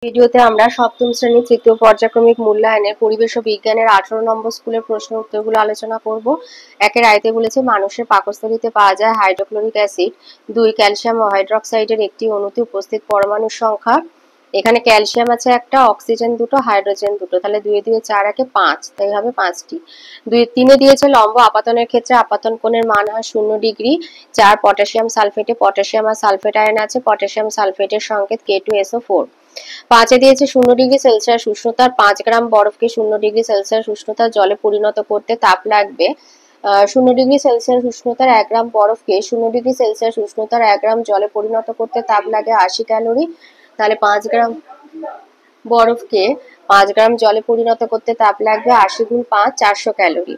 ভিডিওতে আমরা সপ্তম শ্রেণীর তৃতীয় পর্যায়ক্রমিক মূল্যায়নের পরিবেশ ও বিজ্ঞানের 18 নম্বর স্কুলের প্রশ্ন উত্তরগুলো আলোচনা করব। একের আয়তে বলেছে মানুষের পাকস্থলীতে পাওয়া যায় হাইড্রোক্লোরিক অ্যাসিড, 2 ক্যালসিয়াম হাইড্রক্সাইডের একটি অণুতে উপস্থিত পরমাণুর সংখ্যা। এখানে ক্যালসিয়াম আছে একটা, অক্সিজেন দুটো, হাইড্রোজেন দুটো, তাহলে 2 2 4 1 5, তাই হবে 5টি। 3 দিয়েছে লম্ব আপাতনের ক্ষেত্রে আপাতন কোণের মান হয় 0 ডিগ্রি। 4 পটাশিয়াম সালফেটে পটাশিয়াম আর সালফেট আয়ন আছে, পটাশিয়াম সালফেটের সংকেত K2SO4। 5 দিয়েছে 0 ডিগ্রি সেলসিয়াস উষ্ণতার 5 গ্রাম বরফকে 0 ডিগ্রি সেলসিয়াস উষ্ণতার জলে পরিণত করতে তাপ লাগবে 0 ডিগ্রি সেলসিয়াস উষ্ণতার 1 গ্রাম বরফকে 0 ডিগ্রি সেলসিয়াস উষ্ণতার 1 গ্রাম জলে পরিণত করতে তাপ লাগে 80 ক্যালোরি। তাহলে 5 গ্রাম বরফকে 5 গ্রাম জলে পরিণত করতে তাপ লাগবে 80 গুণ 5 400 ক্যালোরি।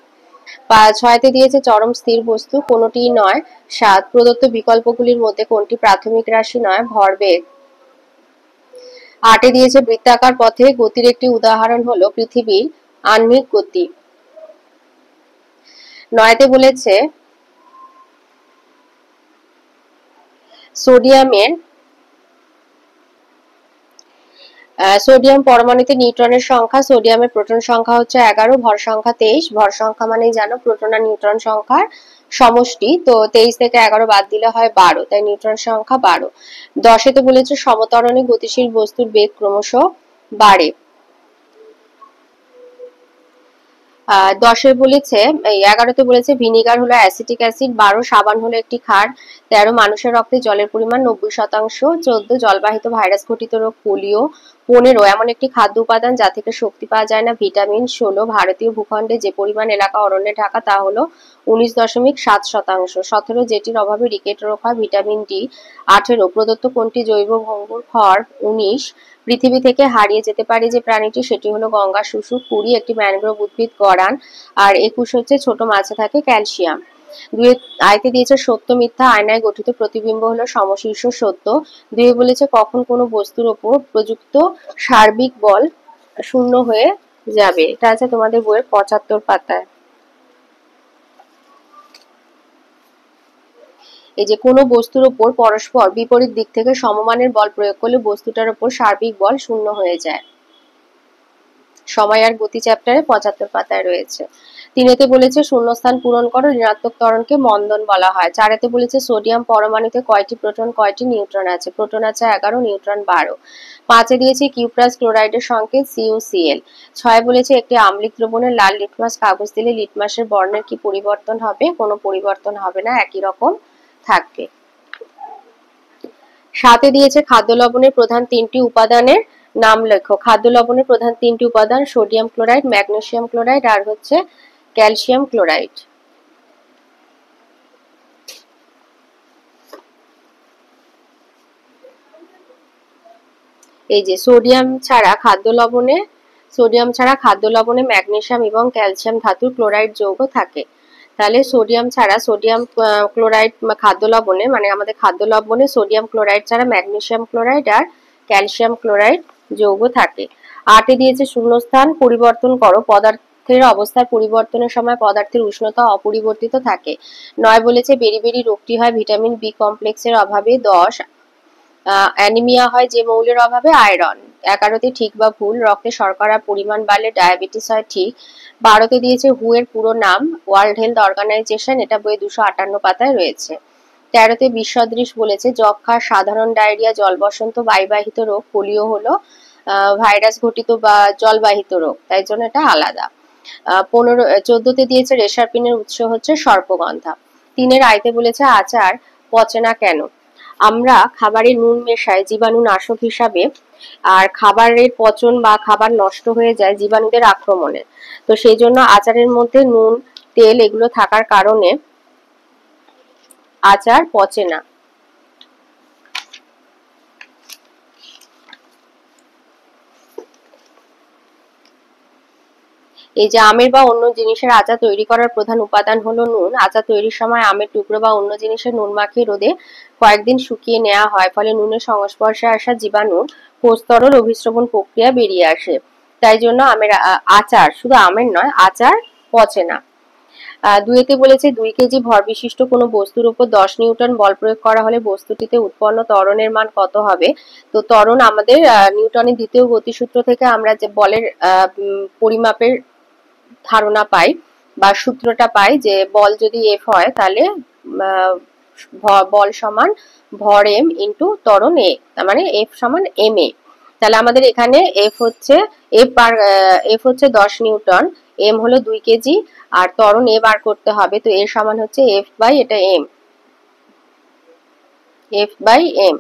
6তে দিয়েছে চরম স্থির বস্তু কোনটি নয়। 7 প্রদত্ত বিকল্পগুলির মধ্যে কোনটি প্রাথমিক রাশি নয়। ভরবেগ। 8 দিয়েছে বৃত্তাকার পথে গতির একটি উদাহরণ হলো পৃথিবীর আহ্নিক গতি। 9তে বলেছে সোডিয়াম পরমাণুতে নিউট্রনের সংখ্যা, সোডিয়ামের প্রোটন সংখ্যা হচ্ছে 11, ভর সংখ্যা 23। ভর সংখ্যা মানেই জানো প্রোটন আর নিউট্রন সংখ্যার সমষ্টি, তো 23 থেকে 11 বাদ দিলে হয় 12, তাই নিউট্রন সংখ্যা 12। 10তে বলেছে সমত্বরণে গতিশীল বস্তুর বেগ ক্রমশ বাড়ে। 10 বলেছে 11তে বলেছে ভিনিগার হলো অ্যাসিটিক অ্যাসিড, 12 সাবান হলো একটি ক্ষার, 13 মানুষের রক্তে জলের পরিমাণ 90%, 14 জলবাহিত ভাইরাস ঘটিত রোগ পোলিও, 15 এমন একটি খাদ্য উপাদান যা থেকে শক্তি পাওয়া যায় না ভিটামিন, 16 ভারতীয় ভূখণ্ডে যে পরিমাণ এলাকা অরণ্যে ঢাকা তা হলো 19.7%, 17 যেটির অভাবে রিকেট রোগ হয় ভিটামিন ডি, 18 প্রদত্ত কোনটি জৈব ভঙ্গুর ক্ষর, 19 পৃথিবী থেকে হারিয়ে যেতে পারে যে প্রাণীটি সেটি হলো গঙ্গা শুশু, 20 একটি ম্যানগ্রোভ উদ্ভিদ গড়ান, আর 21 হচ্ছে ছোট মাছে থাকে ক্যালসিয়াম। 2 আয়তে দিয়েছে সত্য মিথ্যা আয়নায় গঠিত প্রতিবিম্ব হলো সমশীর্ষ সত্য। 2 বলেছে কখন কোনো বস্তুর ওপর প্রযুক্ত সার্বিক বল শূন্য হয়ে যাবে। এটা আছে তোমাদের বইয়ের 75 পাতায়। এই যে কোনো বস্তুর ওপর পরস্পর বিপরীত দিক থেকে সমমানের বল প্রয়োগ করলে বস্তুটার ওপর সার্বিক বল শূন্য হয়ে যায়। সময় আর গতি চ্যাপ্টারে 75 পাতায় রয়েছে। 3তে বলেছে শূন্যস্থান পূরণ করো, ঋণাত্মক ত্বরণকে মন্দন বলা হয়। 4তে বলেছে সোডিয়াম পরমাণুতে কয়টি প্রোটন কয়টি নিউট্রন আছে। প্রোটন আছে 11, নিউট্রন 12। 5 দিয়েছে কিউপ্রাস ক্লোরাইডের সংকেত CuCl। 6 বলেছে একটি আম্লিক দ্রবণে লাল লিটমাস কাগজ দিলে লিটমাসের বর্ণের কি পরিবর্তন হবে। কোনো পরিবর্তন হবে না, একই রকম থাকবে। 7 দিয়েছে খাদ্য লবণের প্রধান 3টি উপাদানের নাম লেখো। খাদ্য লবণের প্রধান 3টি উপাদান সোডিয়াম ক্লোরাইড, ম্যাগনেসিয়াম ক্লোরাইড আর হচ্ছে ক্যালসিয়াম ক্লোরাইড। এই যে সোডিয়াম ছাড়া খাদ্য লবণে ম্যাগনেসিয়াম এবং ক্যালসিয়াম ধাতুর ক্লোরাইড যৌগ থাকে। তাহলে সোডিয়াম ক্লোরাইড খাদ্য লবণে, মানে আমাদের খাদ্য লবণে সোডিয়াম ক্লোরাইড ছাড়া ম্যাগনেসিয়াম ক্লোরাইড আর ক্যালসিয়াম ক্লোরাইড যৌগ থাকে। 8 দিয়েছে শূন্যস্থান পরিবর্তন করো, পদার্থের অবস্থার পরিবর্তনের সময় পদার্থের উষ্ণতা অপরিবর্তিত থাকে। 9 বলেছে বেরি রোগটি হয় ভিটামিন বি কমপ্লেক্সের অভাবে। 10 অ্যানিমিয়া হয় যে মৌলের অভাবে, আয়রন। 11তে ঠিক বা ভুল, রক্তে শর্করার পরিমাণ বাড়লে ডায়াবেটিস হয় ঠিক। 12তে দিয়েছে হু এর পুরো নাম, ওয়ার্ল্ড হেলথ অর্গানাইজেশন, এটা বইয়ে 258 পাতায় রয়েছে। 13তে বিসদৃশ বলেছে যক্ষা, সাধারণ ডায়রিয়া, জলবসন্ত, বায়ুবাহিত রোগ, পোলিও হলো ভাইরাস ঘটিত বা জলবাহিত রোগ, তাই জন্য এটা আলাদা। 14তে দিয়েছে রেশারপিনের উৎস হচ্ছে সর্পগন্ধা। 3 আয়তে বলেছে আচার পচে না কেন। আমরা খাবারে নুন মেশাই জীবাণুনাশক হিসাবে, আর খাবারের পচন বা খাবার নষ্ট হয়ে যায় জীবাণুদের আক্রমণে, তো সেই জন্য আচারের মধ্যে নুন, তেল এগুলো থাকার কারণে আচার পচে না। এই যে আমের বা অন্য জিনিসের আচার তৈরি করার প্রধান উপাদান হলো নুন। আচার তৈরির সময় আমের টুকরো বা অন্য জিনিসের নুন মাখিয়ে রোদে কয়েকদিন শুকিয়ে নেওয়া হয়, ফলে নুনের সংস্পর্শে আসা জীবাণুর কোষতরল অভিস্রবণ প্রক্রিয়া বেরিয়ে আসে, তাই জন্য আমের আচার, শুধু আমের নয়, আচার পচে না। দুইতে বলেছে 2 কেজি ভর বিশিষ্ট কোনো বস্তুর উপর 10 নিউটন বল প্রয়োগ করা হলে বস্তুটিতে উৎপন্ন ত্বরণের মান কত হবে। তো ত্বরণ আমাদের নিউটনের দ্বিতীয় গতিসূত্র থেকে আমরা যে বলের পরিমাপের ধারণা পাই বা সূত্রটা পাই, যে বল যদি এফ হয় তাহলে বল সমান ভর এম ইন্টু ত্বরণ এ, তার মানে এফ সমান এম এ। তাহলে আমাদের এখানে এফ হচ্ছে 10 নিউটন, এম হলো 2 কেজি, আর ত্বরণ এ বার করতে হবে। তো এর সমান হচ্ছে এফ বাই এটা এম, এফ বাই এম।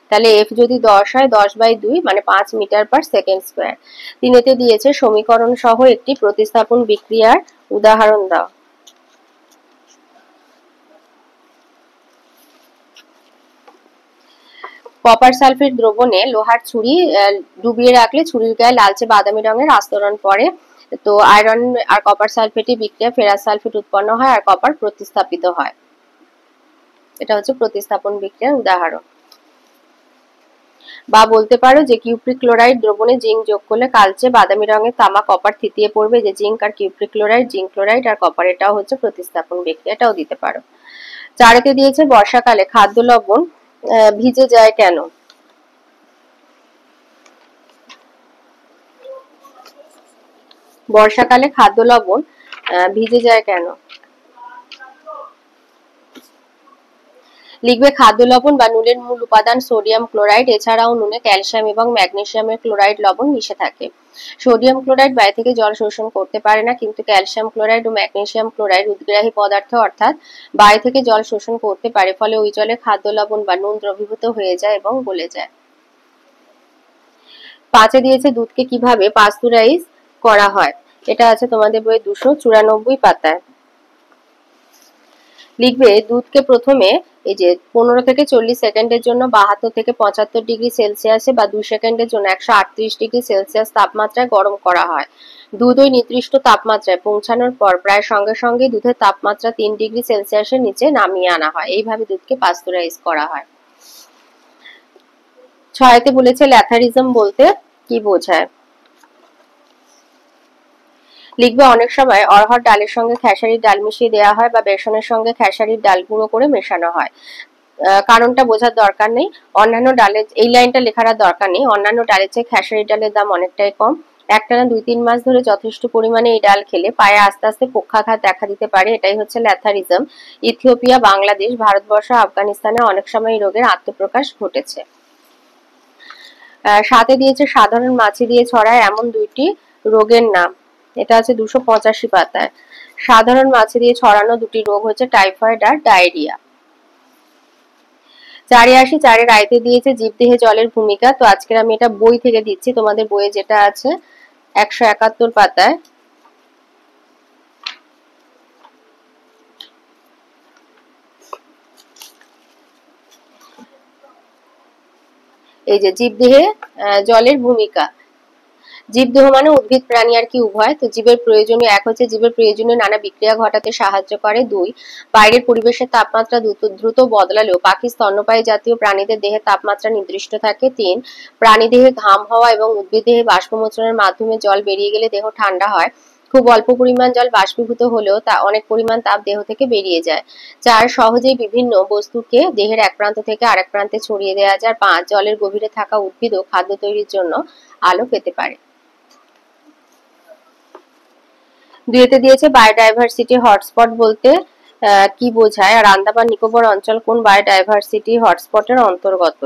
তাহলে এফ যদি 10 হয় 10/2 মানে 5 মিটার পার সেকেন্ড স্কয়ার। তিনেতে দিয়েছে সমীকরণ সহ একটি প্রতিস্থাপন বিক্রিয়ার উদাহরণ দাও। কপার সালফেট দ্রবণে লোহার ছুরি ডুবিয়ে রাখলে ছুরির গায়ে লালচে বাদামি রঙের আস্তরণ পড়ে। তো আয়রন আর কপার সালফেটের বিক্রিয়া ফেরাস সালফেট উৎপন্ন হয় আর কপার প্রতিস্থাপিত হয়। এটা হচ্ছে প্রতিস্থাপন বিক্রিয়ার উদাহরণ। বা বলতে পারো যে কিউপ্রিক ক্লোরাইড দ্রবণে জিঙ্ক যোগ করলে কালচে বাদামি রঙের তামা কপার থিতিয়ে পড়বে, যে জিঙ্ক আর কিউপ্রিক ক্লোরাইড, জিঙ্ক ক্লোরাইড আর কপার, এটাও হচ্ছে প্রতিস্থাপন বিক্রিয়া, এটাও দিতে পারো। চারেতে দিয়েছে বর্ষাকালে খাদ্য লবণ ভিজে যায় কেন। বর্ষাকালে খাদ্য লবণ ভিজে যায় কেন। লিখবে খাদ্য লবণ বা নুনের মূল উপাদান সোডিয়াম ক্লোরাইড, এছাড়াও নুনে ক্যালসিয়াম এবং ম্যাগনেসিয়ামের ক্লোরাইড লবণ মিশে থাকে। সোডিয়াম ক্লোরাইড বায়ু থেকে জল শোষণ করতে পারে না, কিন্তু ক্যালসিয়াম ক্লোরাইড ও ম্যাগনেসিয়াম ক্লোরাইড উদ্গ্রাহী পদার্থ অর্থাৎ বায়ু থেকে জল শোষণ করতে পারে, ফলে ওই জলে খাদ্য লবণ বা নুন দ্রবীভূত হয়ে যায় এবং গলে যায়। 5 দিয়েছে দুধকে কিভাবে পাস্তুরাইজ করা হয়। এটা আছে তোমাদের বইয়ে 294 পাতায়। লিখবে দুধকে প্রথমে এই যে 15 থেকে 40 সেকেন্ডের জন্য 72 থেকে 75 ডিগ্রি সেলসিয়াসে বা 2 সেকেন্ডের জন্য 138 ডিগ্রি সেলসিয়াস তাপমাত্রায় গরম করা হয়। দুধ ওই নির্দিষ্ট তাপমাত্রায় পৌঁছানোর পর প্রায় সঙ্গে সঙ্গে দুধের তাপমাত্রা 3 ডিগ্রি সেলসিয়াসের নিচে নামিয়ে আনা হয়। এইভাবে দুধকে পাস্তুরাইজ করা হয়। 6তে বলেছে ল্যাথারিজম বলতে কি বোঝায়। লিখবে অনেক সময় অড়হর ডালের সঙ্গে খেসারির ডাল মিশিয়ে দেওয়া হয় বা বেসনের সঙ্গে খেসারির ডাল গুঁড়ো করে মেশানো হয়। কারণটা বোঝার দরকার নেই, অন্যান্য ডালের এই লাইনটা লেখার দরকার নেই। অন্যান্য ডালের চেয়ে খেসারির ডালের দাম অনেকটাই কম। একটানা 2-3 মাস ধরে যথেষ্ট পরিমাণে এই ডাল খেলে পায়ে আস্তে আস্তে পক্ষাঘাত দেখা দিতে পারে, এটাই হচ্ছে ল্যাথারিজম। ইথিওপিয়া, বাংলাদেশ, ভারতবর্ষ, আফগানিস্তানে অনেক সময় এই রোগের আত্মপ্রকাশ ঘটেছে। 7 দিয়েছে সাধারণ মাছি দিয়ে ছড়ায় এমন 2টি রোগের নাম। এটা আছে 285 পাতায়। সাধারণ মাছি দিয়ে ছড়ানো 2টি রোগ হচ্ছে টাইফয়েড আর ডায়রিয়া। 4 আয়তে দিয়েছে জীবদেহে জলের ভূমিকা। তো আজকের আমি এটা বই থেকে দিচ্ছি, তোমাদের বইয়ে যেটা আছে 171 পাতায়। এই যে জীবদেহে জলের ভূমিকা। জীবদেহ মানে উদ্ভিদ প্রাণী আর কি উভয়। তো জীবের প্রয়োজনীয়, এক হচ্ছে জীবের প্রয়োজনীয় নানা বিক্রিয়া ঘটাতে সাহায্য করে। 2 বাইরের পরিবেশের তাপমাত্রা দ্রুত বদলালেও পাখি স্তন্যপায়ী জাতীয় প্রাণীদের দেহে তাপমাত্রা নির্দিষ্ট থাকে। 3 প্রাণী দেহে ঘাম হওয়া এবং উদ্ভিদ দেহে বাষ্পমোচনের মাধ্যমে জল বেরিয়ে গেলে দেহ ঠান্ডা হয়। খুব অল্প পরিমাণ জল বাষ্পীভূত হলেও তা অনেক পরিমাণ তাপ দেহ থেকে বেরিয়ে যায়। 4 সহজেই বিভিন্ন বস্তুকে দেহের এক প্রান্ত থেকে আরেক প্রান্তে ছড়িয়ে দেওয়া যায়। 5 জলের গভীরে থাকা উদ্ভিদও খাদ্য তৈরির জন্য আলো পেতে পারে। 2তে দিয়েছে বায়োডাইভার্সিটি হটস্পট বলতে কি বোঝায়, আর আন্দামান নিকোবর অঞ্চল কোন বায়োডাইভার্সিটি হটস্পটের অন্তর্গত।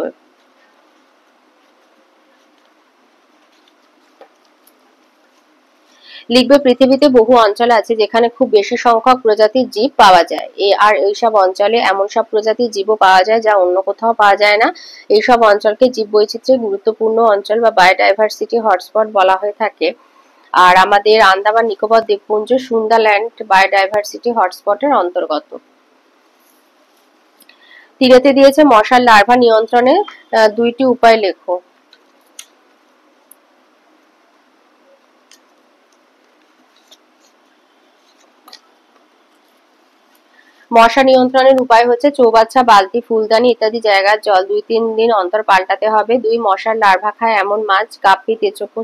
লিখবে পৃথিবীতে বহু অঞ্চল আছে যেখানে খুব বেশি সংখ্যক প্রজাতির জীব পাওয়া যায়, আর এইসব অঞ্চলে এমন সব প্রজাতির জীবও পাওয়া যায় যা অন্য কোথাও পাওয়া যায় না। এইসব অঞ্চলকে জীববৈচিত্র্যের গুরুত্বপূর্ণ অঞ্চল বা বায়োডাইভার্সিটি হটস্পট বলা হয়ে থাকে। আর আমাদের আন্দামান নিকোবর দ্বীপপুঞ্জ সুন্দারল্যান্ড বায়োডাইভার্সিটি হটস্পটের অন্তর্গত। 3তে দিয়েছে মশার লার্ভা নিয়ন্ত্রণে 2টি উপায় লেখো। মশা নিয়ন্ত্রণের উপায় হচ্ছে চৌবাচ্চা, বালতি, ফুলদানি ইত্যাদি জায়গার জল 2-3 দিন অন্তর পাল্টাতে হবে। 2 মশার লার্ভা খায় এমন মাছ গাপ্পি, তেচোপো,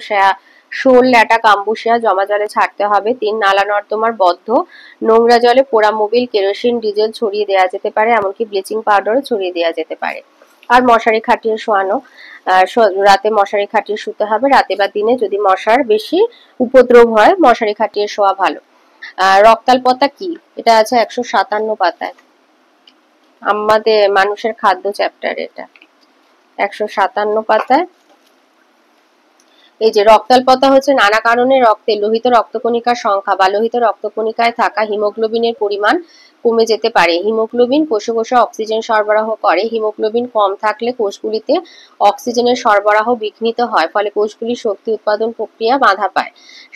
শোল, ল্যাটা, কাম্বুসিয়া জমা জলে ছাড়তে হবে। 3 নালা নর্দমার বদ্ধ, নোংরা জলে পোড়া মোবিল, কেরোসিন, ডিজেল ছড়িয়ে দেওয়া যেতে পারে, এমনকি ব্লিচিং পাউডারও ছড়িয়ে দেওয়া যেতে পারে। আর মশারি খাটিয়ে শোয়ানো, রাতে মশারি খাটিয়ে শুতে হবে। রাতে বা দিনে যদি মশার বেশি উপদ্রব হয় মশারি খাটিয়ে শোয়া ভালো। রক্তাল্পতা কি? এটা আছে 157 পাতায়, আমাদের মানুষের খাদ্য চ্যাপ্টার, এটা 157 পাতায়। এই যে রক্তাল্পতা হচ্ছে নানা কারণে রক্তে লোহিত রক্তকণিকার সংখ্যা বা লোহিত রক্তকণিকায় থাকা হিমোগ্লোবিনের পরিমাণ কমে যেতে পারে। হিমোগ্লোবিন কোষে কোষে অক্সিজেন সরবরাহ করে। হিমোগ্লোবিন কম থাকলে কোষগুলিতে অক্সিজেনের সরবরাহ বিঘ্নিত হয়, ফলে কোষগুলির শক্তি উৎপাদন প্রক্রিয়া বাধা পায়।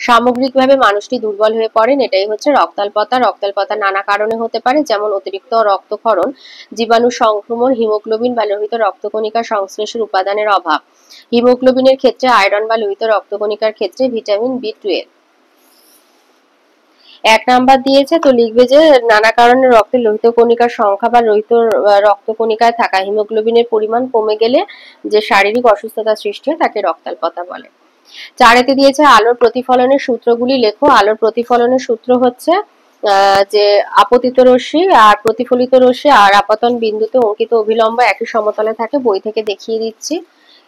সামগ্রিকভাবে মানুষটি দুর্বল হয়ে পড়েন, এটাই হচ্ছে রক্তাল্পতা। রক্তাল্পতা নানা কারণে হতে পারে, যেমন অতিরিক্ত রক্তক্ষরণ, জীবাণু সংক্রমণ, হিমোগ্লোবিন বা লোহিত রক্তকণিকার সংশ্লেষের উপাদানের অভাব। হিমোগ্লোবিনের ক্ষেত্রে আয়রন বা লোহিত রক্তকণিকার ক্ষেত্রে ভিটামিন B12। 1 নাম্বার দিয়েছে, তো লিখবে যে নানা কারণে রক্তে লোহিত কণিকার সংখ্যা বা লোহিত রক্তকণিকায় থাকা হিমোগ্লোবিনের পরিমাণ কমে গেলে যে শারীরিক অসুস্থতা সৃষ্টি হয় তাকে রক্তাল্পতা বলে। 4 দিয়েছে আলোর প্রতিফলনের সূত্রগুলি লেখো। আলোর প্রতিফলনের সূত্র হচ্ছে যে আপতিত রশ্মি আর প্রতিফলিত রশ্মি আর আপাতন বিন্দুতে অঙ্কিত অভিলম্ব একই সমতলে থাকে। বই থেকে দেখিয়ে দিচ্ছি।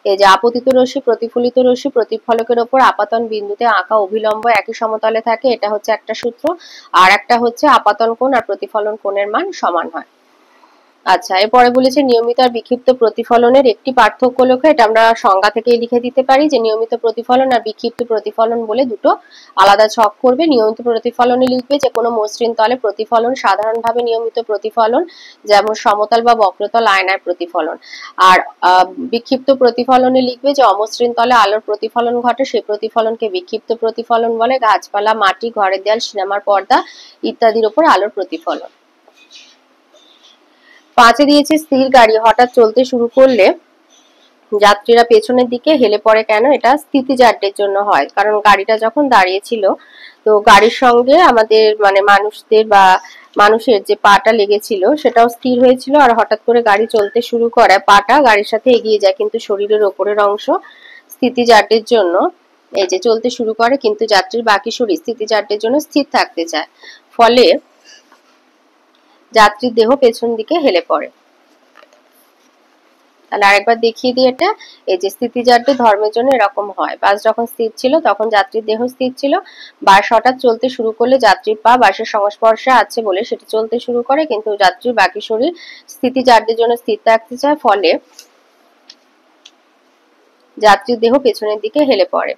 এই যে আপতিত রশ্মি, প্রতিফলিত রশ্মি, প্রতিফলকের ওপর আপাতন বিন্দুতে আঁকা অভিলম্ব একই সমতলে থাকে, এটা হচ্ছে একটা সূত্র। আর একটা হচ্ছে আপাতন কোণ আর প্রতিফলন কোণের মান সমান হয়। আচ্ছা, এরপরে বলেছে নিয়মিত আর বিক্ষিপ্ত প্রতিফলনের একটি পার্থক্য লেখো। এটা আমরা সংজ্ঞা থেকে লিখে দিতে পারি যে নিয়মিত প্রতিফলন আর বিক্ষিপ্ত প্রতিফলন বলে দুটো আলাদা ছক করবে। নিয়মিত প্রতিফলনে লিখবে যে কোনো মসৃণ তলে প্রতিফলন সাধারণভাবে নিয়মিত প্রতিফলন, যেমন সমতল বা বক্রতল আয়নায় প্রতিফলন। আর বিক্ষিপ্ত প্রতিফলনে লিখবে যে অমসৃণ তলে আলোর প্রতিফলন ঘটে, সেই প্রতিফলনকে বিক্ষিপ্ত প্রতিফলন বলে। গাছপালা, মাটি, ঘরের দেয়াল, সিনেমার পর্দা ইত্যাদির উপর আলোর প্রতিফলন। 5 দিয়েছে স্থির গাড়ি হঠাৎ চলতে শুরু করলে যাত্রীরা পেছনের দিকে হেলে পড়ে কেন? এটা স্থিতিজাড্যের জন্য হয়, কারণ গাড়িটা যখন দাঁড়িয়েছিল তো গাড়ির সঙ্গে আমাদের মানে মানুষদের বা মানুষের যে পাটা লেগেছিল সেটাও স্থির হয়েছিল, আর হঠাৎ করে গাড়ি চলতে শুরু করে পাটা গাড়ির সাথে এগিয়ে যায়, কিন্তু শরীরের ওপরের অংশ স্থিতিজাড্যের জন্য এই যে চলতে শুরু করে, কিন্তু যাত্রীর বাকি শরীর স্থিতিজাড্যের জন্য স্থির থাকতে চায়, ফলে যাত্রীর দেহ পেছন দিকে হেলে পড়ে। তাহলে আরেকবার দেখিয়ে দিই এটা। এই যে স্থিতিজাড্য ধর্মের জন্য এরকম হয়। বাস যখন স্থির ছিল তখন যাত্রীর দেহ স্থির ছিল। বাস হঠাৎ চলতে শুরু করলে যাত্রীর পা বাসের সংস্পর্শে আছে বলে সেটি চলতে শুরু করে, কিন্তু যাত্রীর বাকি শরীর স্থিতিজাড্যের জন্য স্থির থাকতে চায়, ফলে যাত্রীর দেহ পেছনের দিকে হেলে পড়ে।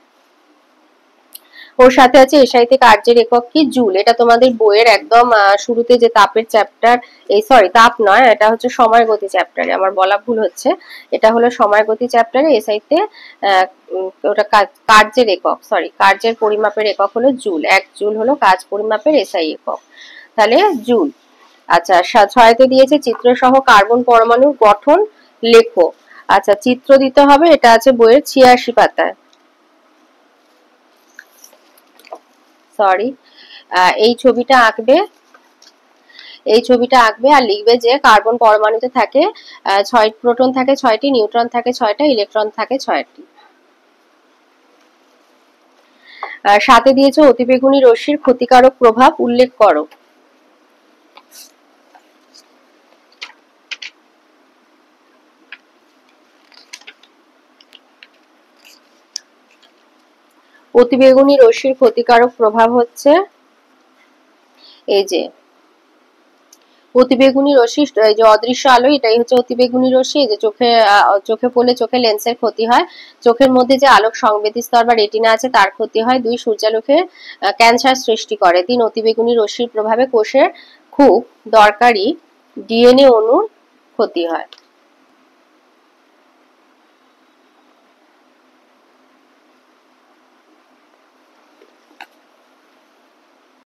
ওর সাথে আছে এসআইতে কার্যের একক কি? জুল। এটা তোমাদের বইয়ের একদম শুরুতে যে তাপের চ্যাপ্টার, এই সরি তাপ নয়, এটা হচ্ছে সময় গতি চ্যাপ্টারে, আমার বলা ভুল হচ্ছে, এটা হলো সময় গতি চ্যাপ্টারে। এসআইতে ওটা কার্যের একক, সরি কার্যের পরিমাপের একক হলো জুল। 1 জুল হলো কাজ পরিমাপের এসআই একক, তাহলে জুল। আচ্ছা, 6 দিয়েছে চিত্র সহ কার্বন পরমাণুর গঠন লেখো। আচ্ছা, চিত্র দিতে হবে, এটা আছে বইয়ের 86 পাতায়। সরি, এই ছবিটা আঁকবে, এই ছবিটা আঁকবে আর লিখবে যে কার্বন পরমাণুতে থাকে 6 প্রোটন থাকে 6টি, নিউট্রন থাকে 6টা, ইলেকট্রন থাকে 6টি। 7 দিয়েছে অতিবেগুনি রশ্মির ক্ষতিকারক প্রভাব উল্লেখ করো। অতিবেগুনি রশ্মির ক্ষতিকারক প্রভাব হচ্ছে এই যে অতিবেগুনি রশ্মি, এই যে অদৃশ্য আলো, এটাই হচ্ছে অতিবেগুনি রশ্মি। এই যে চোখে পড়লে চোখে লেন্সের ক্ষতি হয়, চোখের মধ্যে যে আলোক সংবেদী স্তর বা রেটিনা আছে তার ক্ষতি হয়। 2 সূর্যালোকে ক্যান্সার সৃষ্টি করে। 3 অতিবেগুনি রশ্মির প্রভাবে কোষের খুব দরকারি ডিএনএ অণুর ক্ষতি হয়।